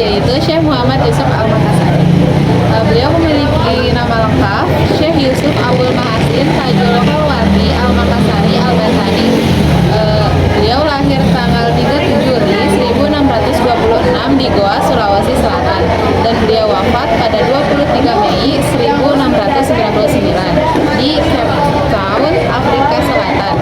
yaitu Syekh Muhammad Yusuf Al-Makassari. Beliau memiliki nama lengkap Syekh Yusuf Abdul Mahasin Tajul Khalwati Al-Makassari Al-Batani. Beliau lahir tanggal 3 Juli 1626 di Goa, Sulawesi Selatan, dan beliau wafat pada 23 Mei 1699 di Cape Town, Afrika Selatan.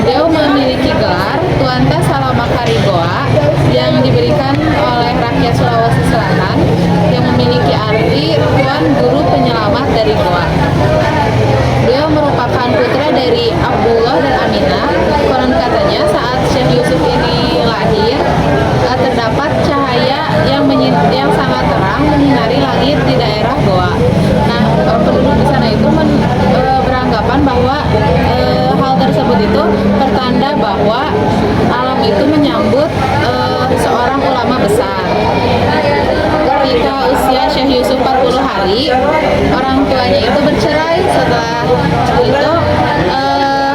Beliau memiliki gelar Tuanta Salamakari Goa yang diberikan oleh rakyat Sulawesi Selatan yang memiliki arti Tuan Guru Penyelamat dari Goa. Beliau merupakan putra dari Abdullah dan Aminah. Konon katanya saat Syekh Yusuf ini lahir, terdapat cahaya yang sangat terang menyinari langit di daerah Goa. Nah, penduduk di sana itu beranggapan bahwa hal tersebut itu pertanda bahwa alam itu menyambut seorang ulama besar. Ketika usia Syekh Yusuf 40 hari, orang tuanya itu bercerai. Setelah itu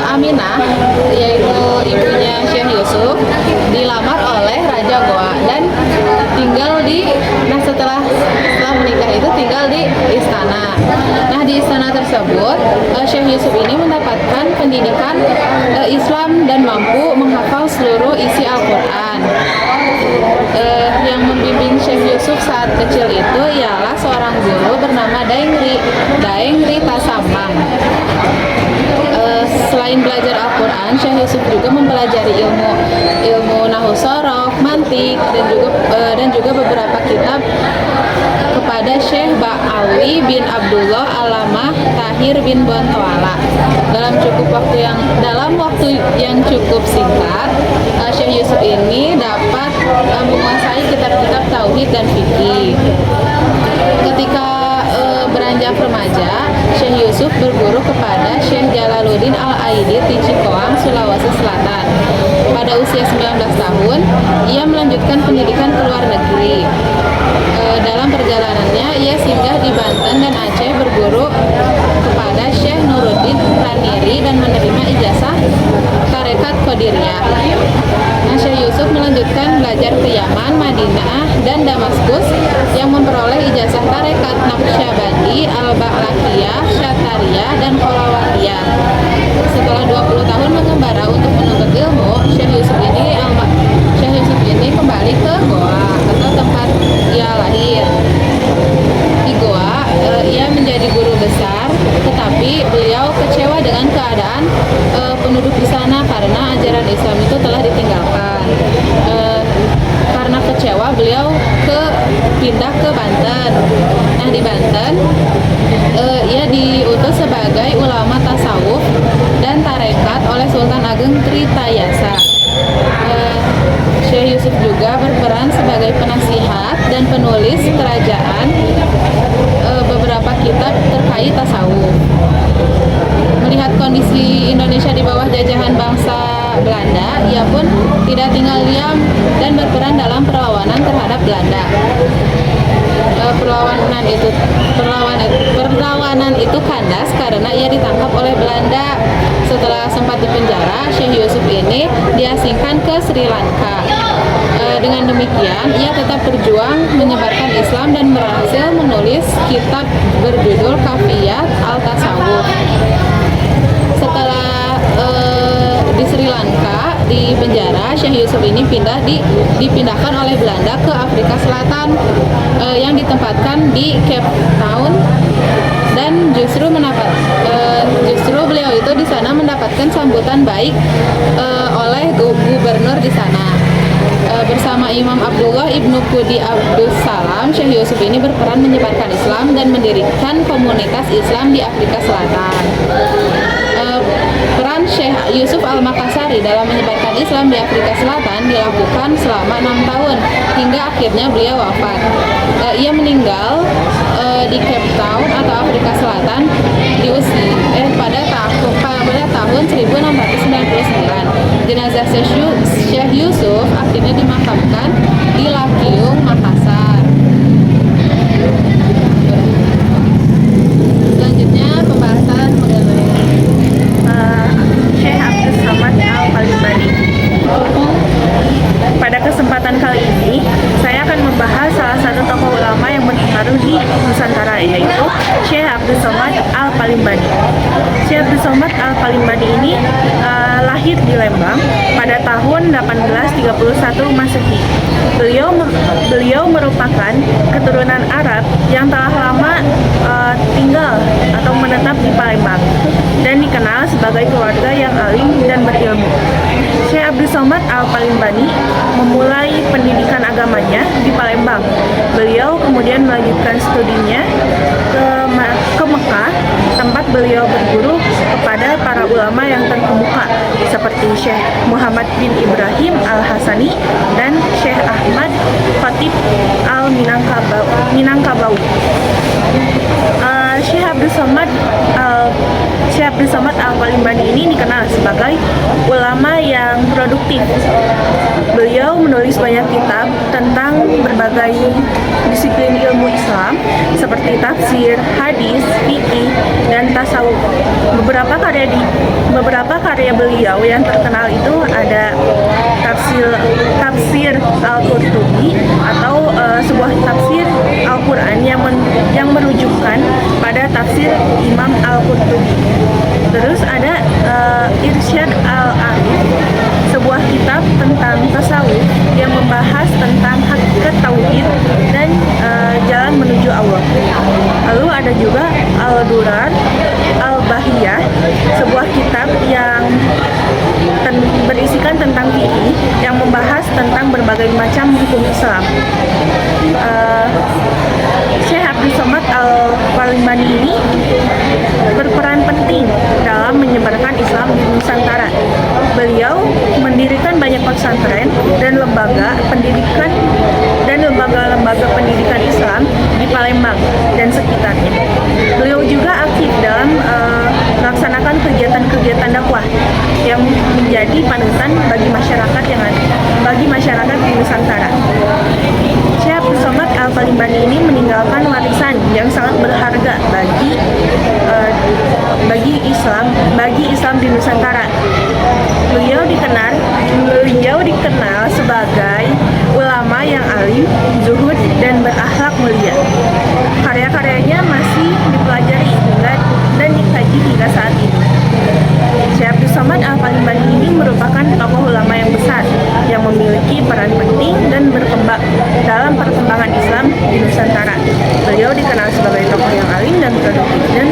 Aminah, yaitu ibunya Syekh Yusuf, dilamar oleh Raja Goa dan setelah menikah itu tinggal di istana. Nah, di istana tersebut Syekh Yusuf ini mendapatkan pendidikan Islam dan mampu menghafal seluruh isi Al-Quran. Yang membimbing Syekh Yusuf saat kecil itu ialah seorang guru bernama Daengri Tasamang. Selain belajar Al-Quran, Syekh Yusuf juga mempelajari ilmu Nahwu Shoroh, mantik, dan juga beberapa kitab kepada Syekh Ba'awi bin Abdullah Alamah Tahir bin Bontoala. Dalam waktu yang cukup singkat, Syekh Yusuf ini dapat menguasai kitab-kitab tauhid dan fikih. Ketika beranjak remaja, Syekh Yusuf berguru kepada Syekh Jalaluddin Al-Aidid di Cikoang, Sulawesi Selatan. Pada usia 19 tahun, ia melanjutkan pendidikan ke luar negeri. Dalam perjalanannya, ia singgah di Banten dan Aceh berguru kepada Syekh Nuruddin Raniri dan menerima ijazah Tarekat Qadiriyah. Nah, Syekh Yusuf melanjutkan belajar ke Yaman, Madinah, dan Damaskus yang memperoleh ijazah Tarekat Naqsyabandi, Al-Ba'lakiyah, Syatariyah, dan Kholawatiyah. Setelah 20 tahun mengembara untuk menuntut ilmu, Syekh Yusuf ini kembali ke Goa atau tempat ia lahir. Di Goa, ia menjadi guru besar, tetapi beliau kecewa dengan keadaan penduduk di sana karena ajaran Islam itu telah ditinggalkan. Karena kecewa, beliau pindah ke Banten. Nah, di Banten, ia diutus sebagai ulama tasawuf dan tarekat oleh Sultan Ageng Tritayasa. Syekh Yusuf juga berperan sebagai penasihat dan penulis kerajaan beberapa kitab terkait tasawuf. Melihat kondisi Indonesia di bawah jajahan bangsa Belanda, ia pun tidak tinggal diam dan berperan dalam perlawanan terhadap Belanda. Perlawanan itu kandas karena ia ditangkap oleh Belanda. Setelah sempat dipenjara, Syekh Yusuf ini diasingkan ke Sri Lanka. Dengan demikian, ia tetap berjuang menyebarkan Islam dan berhasil menulis kitab berjudul Kafiyat Al-Tasawuf. Setelah di Sri Lanka, di penjara, Syekh Yusuf ini dipindahkan oleh Belanda ke Afrika Selatan yang ditempatkan di Cape Town, dan justru beliau itu di sana mendapatkan sambutan baik oleh gubernur di sana. Bersama Imam Abdullah Ibnu Qudi Abdus Salam, Syekh Yusuf ini berperan menyebarkan Islam dan mendirikan komunitas Islam di Afrika Selatan. Peran Syekh Yusuf Al-Makassari dalam menyebarkan Islam di Afrika Selatan dilakukan selama 6 tahun hingga akhirnya beliau wafat. Ia meninggal di Cape Town atau Afrika Selatan pada tahun 1699. Jenazah Syekh Yusuf akhirnya dimakamkan di Lakiung, Makassar. Selanjutnya pembahasan mengenai Syekh Abdus Samad Al-Kalibani. Pada kesempatan kali ini, saya akan membahas salah satu Al-Palimbani. Syekh Abdul Somad Al-Palimbani ini lahir di Lembang pada tahun 1831 Masehi. Beliau merupakan keturunan Arab yang telah lama tinggal atau menetap di Palembang dan dikenal sebagai keluarga yang alim dan berilmu. Syekh Abdul Somad Al-Palimbani memulai pendidikan agamanya di Palembang. Beliau kemudian melanjutkan studinya ke Mekah, tempat beliau berguru kepada para ulama yang terkemuka seperti Syekh Muhammad bin Ibrahim Al-Hasani dan Syekh Ahmad Khatib Al-Minangkabau. Syekh Abdul Somad Al-Palimbani ini dikenal sebagai ulama yang produktif. Beliau menulis banyak kitab tentang berbagai disiplin ilmu Islam seperti tafsir, hadis, fikih, dan tasawuf. Beberapa karya beliau yang terkenal itu ada tafsir Al-Qurtubi atau sebuah tafsir Al-Quran yang merujukkan pada tafsir Imam Al-Qurtubi. Terus ada Irsyad Al-Arif, sebuah kitab tentang tasawuf yang membahas tentang hakikat tauhid dan jalan menuju Allah. Lalu ada juga Al-Durar Al-Bahiyah, sebuah kitab yang berisikan tentang fikih yang membahas tentang berbagai macam hukum Islam. Syekh Abdul Somad Al-Palimbani ini berperan penting dalam menyebarkan Islam di Nusantara. Beliau mendirikan banyak pesantren dan lembaga pendidikan dan lembaga-lembaga pendidikan Islam di Palembang dan sekitarnya. Beliau juga aktif dalam melaksanakan kegiatan-kegiatan dakwah yang menjadi panutan bagi masyarakat di Nusantara. Syekh Abdul Somad Al-Palimbani ini meninggalkan warisan yang sangat berharga bagi Islam di Nusantara. Beliau dikenal sebagai ulama yang alim, zuhud, dan berakhlak mulia. Karya-karyanya masih dipelajari dan dikaji hingga saat ini. Syekh Abdul Somad Al-Palimbani ini merupakan tokoh ulama yang besar yang memiliki peran penting dan berkembang dalam perkembangan Islam di Nusantara. Beliau dikenal sebagai tokoh yang alim dan produktif dan